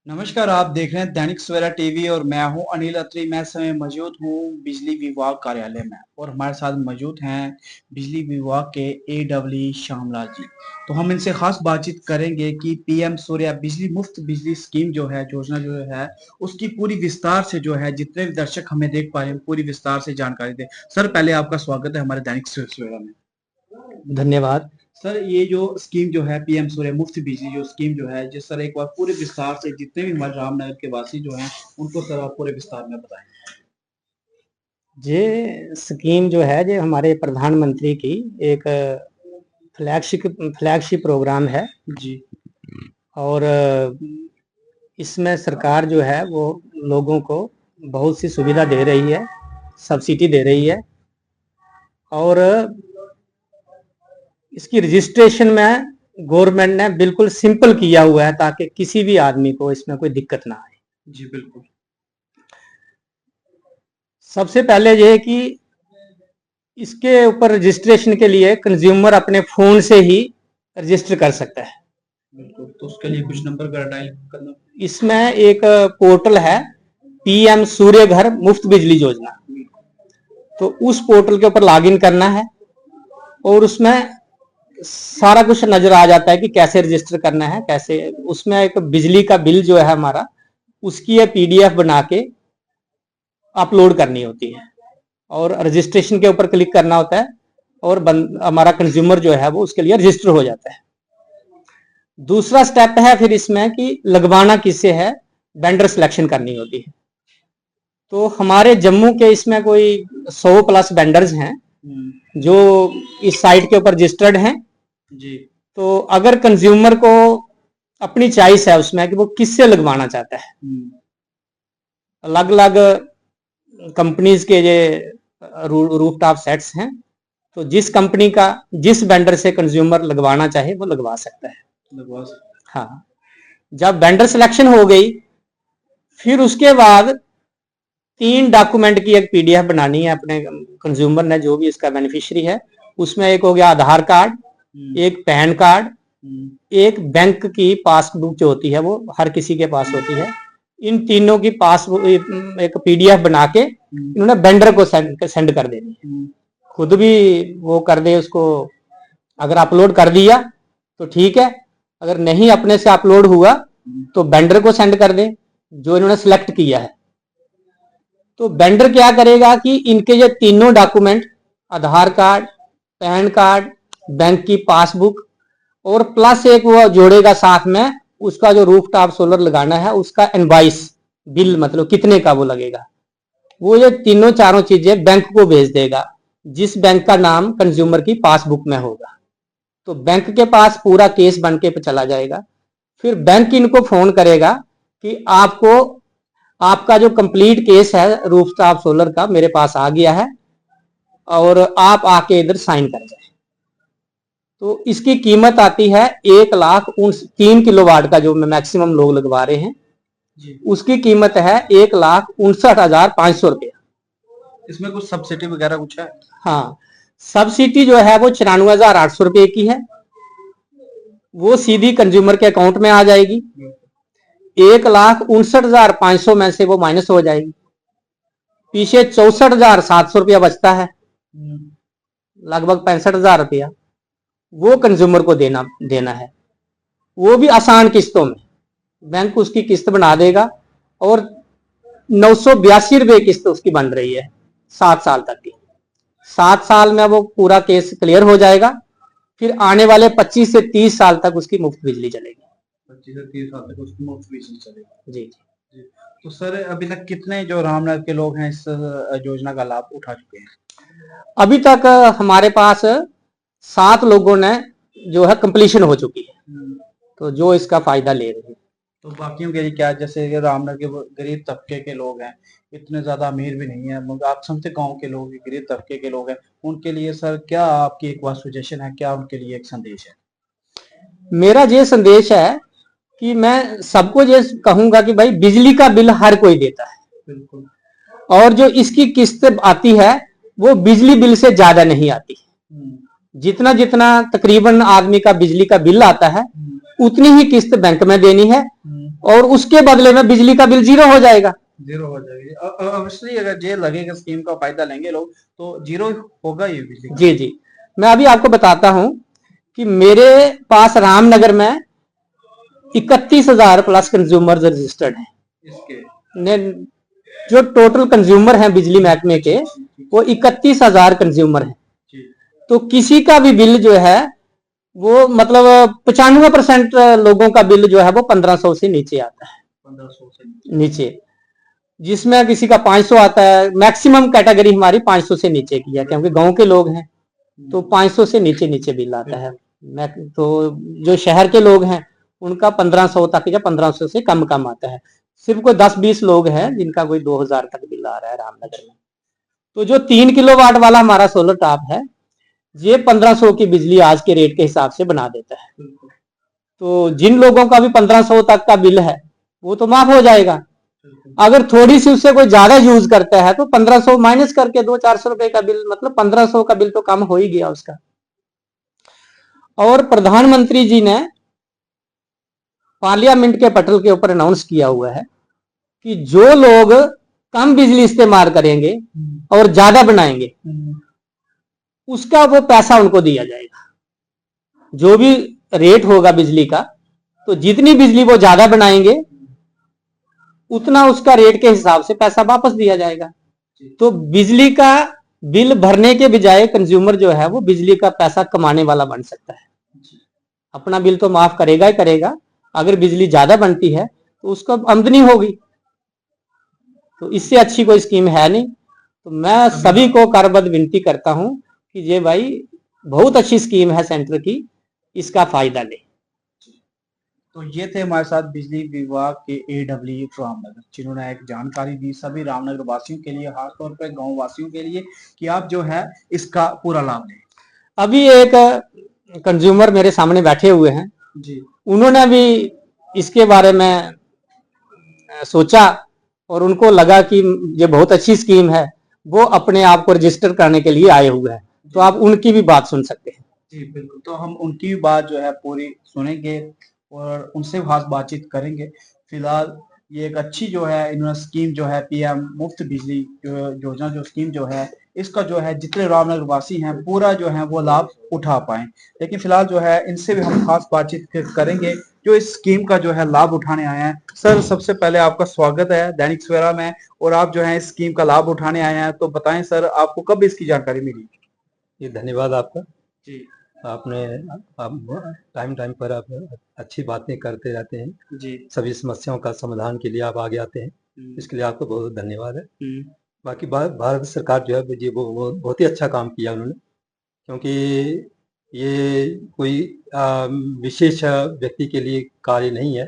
नमस्कार, आप देख रहे हैं दैनिक सवेरा टीवी और मैं हूं अनिल अत्री। मैं इस समय मौजूद हूं बिजली विभाग कार्यालय में और हमारे साथ मौजूद हैं बिजली विभाग के एडब्ल्यू श्यामलाल जी। तो हम इनसे खास बातचीत करेंगे कि पीएम सूर्या बिजली मुफ्त बिजली स्कीम जो है, योजना जो है, उसकी पूरी विस्तार से जो है, जितने भी दर्शक हमें देख पा रहे हैं पूरी विस्तार से जानकारी दें। सर, पहले आपका स्वागत है हमारे दैनिक सवेरा में। धन्यवाद। सर, ये जो स्कीम जो है पीएम सूर्य मुफ्त बिजली जो स्कीम जो है, जिस सर एक बार पूरे विस्तार से जितने भी हमारे रामनगर के वासी जो हैं उनको सर आप पूरे विस्तार में बताएं। ये स्कीम जो है ये हमारे प्रधानमंत्री की एक फ्लैगशिप प्रोग्राम है जी। और इसमें सरकार जो है वो लोगों को बहुत सी सुविधा दे रही है, सब्सिडी दे रही है और इसकी रजिस्ट्रेशन में गवर्नमेंट ने बिल्कुल सिंपल किया हुआ है ताकि किसी भी आदमी को इसमें कोई दिक्कत ना आए। जी बिल्कुल। सबसे पहले ये है कि इसके ऊपर रजिस्ट्रेशन के लिए कंज्यूमर अपने फोन से ही रजिस्टर कर सकता है। बिल्कुल, तो उसके लिए कुछ नंबर का डायल करना। इसमें एक पोर्टल है, पीएम सूर्य घर मुफ्त बिजली योजना। तो उस पोर्टल के ऊपर लॉगिन करना है और उसमें सारा कुछ नजर आ जाता है कि कैसे रजिस्टर करना है, कैसे। उसमें एक बिजली का बिल जो है हमारा, उसकी पीडीएफ बना के अपलोड करनी होती है और रजिस्ट्रेशन के ऊपर क्लिक करना होता है और हमारा कंज्यूमर जो है वो उसके लिए रजिस्टर हो जाता है। दूसरा स्टेप है फिर इसमें कि लगवाना किससे है, वेंडर सिलेक्शन करनी होती है। तो हमारे जम्मू के इसमें कोई 100 प्लस वेंडर्स हैं जो इस साइट के ऊपर रजिस्टर्ड हैं जी। तो अगर कंज्यूमर को अपनी चॉइस है उसमें कि वो किससे लगवाना चाहता है, अलग अलग कंपनीज के ये रूफटॉप सेट्स हैं, तो जिस कंपनी का जिस वेंडर से कंज्यूमर लगवाना चाहे वो लगवा सकता है। हाँ, जब वेंडर सिलेक्शन हो गई फिर उसके बाद 3 डॉक्यूमेंट की एक पीडीएफ बनानी है अपने कंज्यूमर ने, जो भी इसका बेनिफिशियरी है। उसमें एक हो गया आधार कार्ड, एक पैन कार्ड, एक बैंक की पासबुक जो होती है वो हर किसी के पास होती है। इन तीनों की पासबुक एक पीडीएफ बना के इन्होंने वेंडर को सेंड कर देनी है। खुद भी वो कर दे उसको, अगर अपलोड कर दिया तो ठीक है, अगर नहीं अपने से अपलोड हुआ तो वेंडर को सेंड कर दे जो इन्होंने सिलेक्ट किया है। तो वेंडर क्या करेगा कि इनके ये तीनों डॉक्यूमेंट, आधार कार्ड, पैन कार्ड, बैंक की पासबुक और प्लस एक वो जोड़ेगा साथ में उसका जो रूफटॉप सोलर लगाना है उसका इनवॉइस बिल, मतलब कितने का वो लगेगा। वो ये तीनों चारों चीजें बैंक को भेज देगा, जिस बैंक का नाम कंज्यूमर की पासबुक में होगा। तो बैंक के पास पूरा केस बन के चला जाएगा। फिर बैंक इनको फोन करेगा कि आपका जो कंप्लीट केस है रूफटॉप सोलर का मेरे पास आ गया है और आप आके इधर साइन कर जाए। तो इसकी कीमत आती है 1,03 किलोवाट का, जो मैक्सिमम लोग लगवा रहे हैं जी। उसकी कीमत है 1,59,500 रुपया। इसमें कुछ सब्सिडी वगैरह कुछ है? हाँ, सब्सिडी जो है वो 94,800 रुपये की है, वो सीधी कंज्यूमर के अकाउंट में आ जाएगी। 1,59,500 में से वो माइनस हो जाएगी, पीछे 64,700 रुपया बचता है, लगभग 65,000 रुपया वो कंज्यूमर को देना है। वो भी आसान किस्तों में, बैंक उसकी किस्त बना देगा और 982 रुपये किस्त उसकी बन रही है 7 साल तक की। 7 साल में वो पूरा केस क्लियर हो जाएगा, फिर आने वाले 25 से 30 साल तक उसकी मुफ्त बिजली चलेगी। 25 से 30 साल तक उसकी मुफ्त बिजली चलेगी। जी जी। तो सर, अभी तक कितने जो रामनगर के लोग हैं इस योजना का लाभ उठा चुके हैं? अभी तक हमारे पास 7 लोगों ने जो है कंप्लीशन हो चुकी है, तो जो इसका फायदा ले रहे हैं। तो बाकियों के लिए क्या, जैसे रामनगर के गरीब तबके के लोग हैं, इतने ज्यादा अमीर भी नहीं है, मगर आप समझते गांव के लोग, गरीब तबके के लोग हैं, उनके लिए सर क्या आपकी एक बार सजेशन है, क्या उनके लिए एक संदेश है? मेरा ये संदेश है कि मैं सबको ये कहूंगा कि भाई बिजली का बिल हर कोई देता है। बिल्कुल। और जो इसकी किस्त आती है वो बिजली बिल से ज्यादा नहीं आती। जितना जितना तकरीबन आदमी का बिजली का बिल आता है उतनी ही किस्त बैंक में देनी है और उसके बदले में बिजली का बिल जीरो हो जाएगा। जीरो हो जाएगी। ऑब्वियसली अगर ये लगेगा स्कीम का फायदा लेंगे लोग तो जीरो होगा ये बिजली का। जी जी, मैं अभी आपको बताता हूं कि मेरे पास रामनगर में 31,000 प्लस कंज्यूमर रजिस्टर्ड है। इसके जो टोटल कंज्यूमर हैं बिजली महकमे के वो 31,000 कंज्यूमर हैं। तो किसी का भी बिल जो है वो मतलब 95% लोगों का बिल जो है वो 1500 से नीचे आता है। 1500 से नीचे, जिसमें किसी का 500 आता है। मैक्सिमम कैटेगरी हमारी 500 से नीचे की है, क्योंकि गांव के लोग हैं तो 500 से नीचे नीचे बिल आता है। तो जो शहर के लोग हैं उनका 1500 तक या 1500 से कम कम आता है। सिर्फ कोई 10-20 लोग हैं जिनका कोई 2000 तक बिल आ रहा है रामनगर में। तो जो 3 किलोवाट वाला हमारा सोलर टॉप है ये 1500 की बिजली आज के रेट के हिसाब से बना देता है। तो जिन लोगों का भी 1500 तक का बिल है वो तो माफ हो जाएगा। अगर थोड़ी सी उससे कोई ज्यादा यूज करता है तो 1500 माइनस करके 200-400 रुपए का बिल, मतलब 1500 का बिल तो कम हो ही गया उसका। और प्रधानमंत्री जी ने पार्लियामेंट के पटल के ऊपर अनाउंस किया हुआ है कि जो लोग कम बिजली इस्तेमाल करेंगे और ज्यादा बनाएंगे उसका वो पैसा उनको दिया जाएगा। जो भी रेट होगा बिजली का, तो जितनी बिजली वो ज्यादा बनाएंगे उतना उसका रेट के हिसाब से पैसा वापस दिया जाएगा। तो बिजली का बिल भरने के बजाय कंज्यूमर जो है वो बिजली का पैसा कमाने वाला बन सकता है। अपना बिल तो माफ करेगा ही करेगा, अगर बिजली ज्यादा बनती है तो उसको आमदनी होगी। तो इससे अच्छी कोई स्कीम है नहीं। तो मैं सभी को करबद्ध विनती करता हूं कि ये भाई बहुत अच्छी स्कीम है सेंटर की, इसका फायदा ले। तो ये थे हमारे साथ बिजली विभाग के एडब्ल्यू रामनगर, जिन्होंने एक जानकारी दी सभी रामनगर वासियों के लिए, खासतौर पर गांव वासियों के लिए, कि आप जो है इसका पूरा लाभ लें। अभी एक कंज्यूमर मेरे सामने बैठे हुए हैं जी, उन्होंने भी इसके बारे में सोचा और उनको लगा कि ये बहुत अच्छी स्कीम है, वो अपने आप को रजिस्टर करने के लिए आए हुए हैं। तो आप उनकी भी बात सुन सकते हैं। जी बिल्कुल, तो हम उनकी भी बात जो है पूरी सुनेंगे और उनसे खास बातचीत करेंगे। फिलहाल ये एक अच्छी जो है इन्होंने स्कीम जो है पीएम मुफ्त बिजली योजना जो स्कीम जो है इसका जो है जितने रामनगर वासी हैं पूरा जो है वो लाभ उठा पाए। लेकिन फिलहाल जो है इनसे भी हम खास बातचीत करेंगे जो इस स्कीम का जो है लाभ उठाने आए हैं। सर, सबसे पहले आपका स्वागत है दैनिक सवेरा में, और आप जो है इस स्कीम का लाभ उठाने आए हैं, तो बताएं सर आपको कब इसकी जानकारी मिली? ये धन्यवाद आपका जी। आपने आप टाइम पर आप अच्छी बातें करते रहते हैं जी। सभी समस्याओं का समाधान के लिए आप आगे आते हैं, इसके लिए आपको बहुत धन्यवाद है। बाकी भारत सरकार जो है जी वो बहुत ही अच्छा काम किया उन्होंने, क्योंकि ये कोई विशेष व्यक्ति के लिए कार्य नहीं है,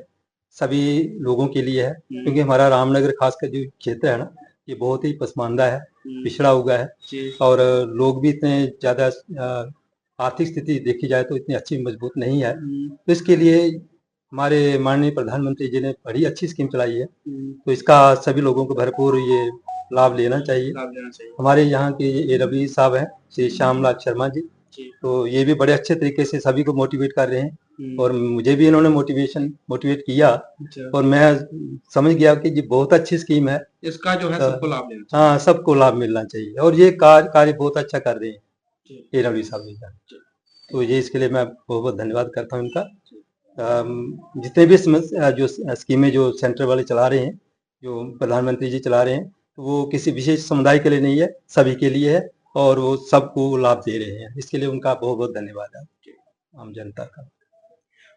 सभी लोगों के लिए है। क्योंकि हमारा रामनगर खासकर जो क्षेत्र है ना ये बहुत ही पसमानदा है, पिछड़ा हुआ है और लोग भी इतने ज़्यादा आर्थिक स्थिति देखी जाए तो इतनी अच्छी मजबूत नहीं है। तो इसके लिए हमारे माननीय प्रधानमंत्री जी ने बड़ी अच्छी स्कीम चलाई है, तो इसका सभी लोगों को भरपूर ये लाभ लेना चाहिए। हमारे यहाँ के एडब्ल्यू साहब हैं श्री श्यामलाल शर्मा जी, तो ये भी बड़े अच्छे तरीके से सभी को मोटिवेट कर रहे हैं और मुझे भी इन्होंने मोटिवेट किया और मैं समझ गया कि ये बहुत अच्छी स्कीम है, इसका जो है सबको लाभ लेना चाहिए। हाँ, सबको लाभ मिलना चाहिए और ये कार्य बहुत अच्छा कर रहे हैं एडब्ल्यू साहब जी का। तो ये इसके लिए मैं बहुत बहुत धन्यवाद करता हूँ इनका। जितने भी जो स्कीमें जो सेंटर वाले चला रहे हैं, जो प्रधानमंत्री जी चला रहे हैं, तो वो किसी विशेष समुदाय के लिए नहीं है, सभी के लिए है और वो सबको लाभ दे रहे हैं। इसके लिए उनका बहुत बहुत धन्यवाद है आम जनता का।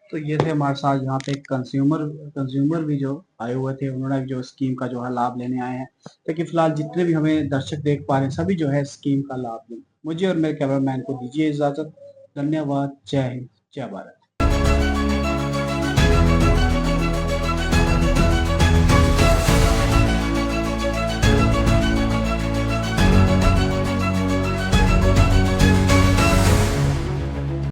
तो ये थे हमारे साथ यहाँ पे कंज्यूमर भी जो आए हुए थे, उन्होंने जो स्कीम का जो है लाभ लेने आए हैं। लेकिन फिलहाल जितने भी हमें दर्शक देख पा रहे हैं सभी जो है स्कीम का लाभ लें। मुझे और मेरे कैमरामैन को दीजिए इजाजत। धन्यवाद। जय हिंद, जय भारत।